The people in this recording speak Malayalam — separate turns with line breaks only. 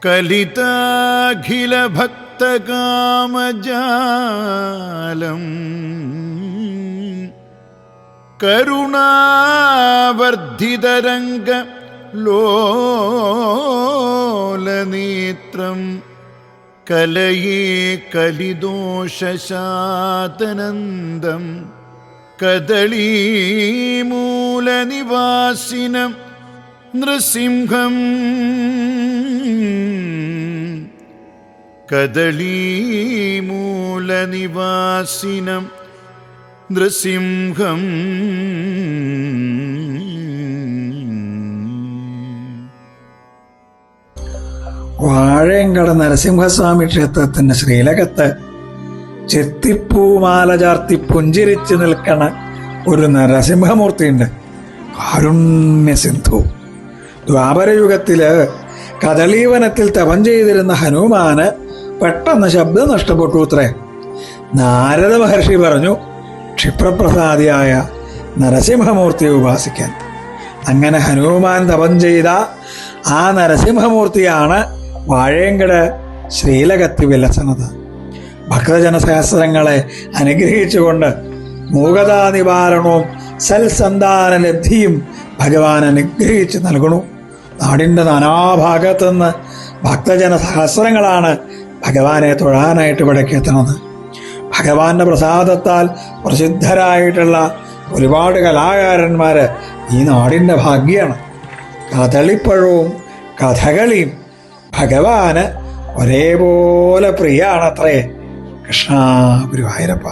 കലിതാഖില ഭക്തകാമജാലം കരുണാവർദ്ധിതരംഗ ലോലനേത്രം കലയേ കലിദോഷശാതനന്ദം കദളീമൂലനിവാസിനം നൃസിംഹം കദളീമൂലനിവാസിനം നൃസിംഹം.
വാഴയങ്കട നരസിംഹസ്വാമി ക്ഷേത്രത്തിന്റെ ശ്രീലകത്ത് ചെത്തിപ്പൂമാല ചാർത്തി പുഞ്ചിരിച്ച് നിൽക്കണ ഒരു നരസിംഹമൂർത്തിയുണ്ട്. കാരുണ്യസിന്ധു. ദ്വാപരയുഗത്തില് കദളീവനത്തിൽ തപം ചെയ്തിരുന്ന ഹനുമാന് പെട്ടെന്ന് ശബ്ദം നഷ്ടപ്പെട്ടു അത്രേ. നാരദ മഹർഷി പറഞ്ഞു ക്ഷിപ്രപ്രസാദിയായ നരസിംഹമൂർത്തിയെ ഉപാസിക്കാൻ. അങ്ങനെ ഹനുമാൻ തപം ചെയ്ത ആ നരസിംഹമൂർത്തിയാണ് വാഴയങ്കട് ശ്രീലകത്ത് വിലസണത്. ഭക്തജനസഹസ്രങ്ങളെ അനുഗ്രഹിച്ചുകൊണ്ട് മൂകതാ നിവാരണവും സൽസന്താന ലബ്ധിയും ഭഗവാൻ അനുഗ്രഹിച്ച് നൽകണു. നാടിൻ്റെ നാനാഭാഗത്തുനിന്ന് ഭക്തജന സഹസ്രങ്ങളാണ് ഭഗവാനെ തൊഴാനായിട്ട് ഇവിടേക്ക് എത്തുന്നത്. ഭഗവാന്റെ പ്രസാദത്താൽ പ്രസിദ്ധരായിട്ടുള്ള ഒരുപാട് കലാകാരന്മാർ ഈ നാടിൻ്റെ ഭാഗ്യമാണ്. കദളിപ്പഴവും കഥകളിയും ഭഗവാന് ഒരേപോലെ പ്രിയാണത്രേ. കൃഷ്ണ ഗുരുവായൂരപ്പ.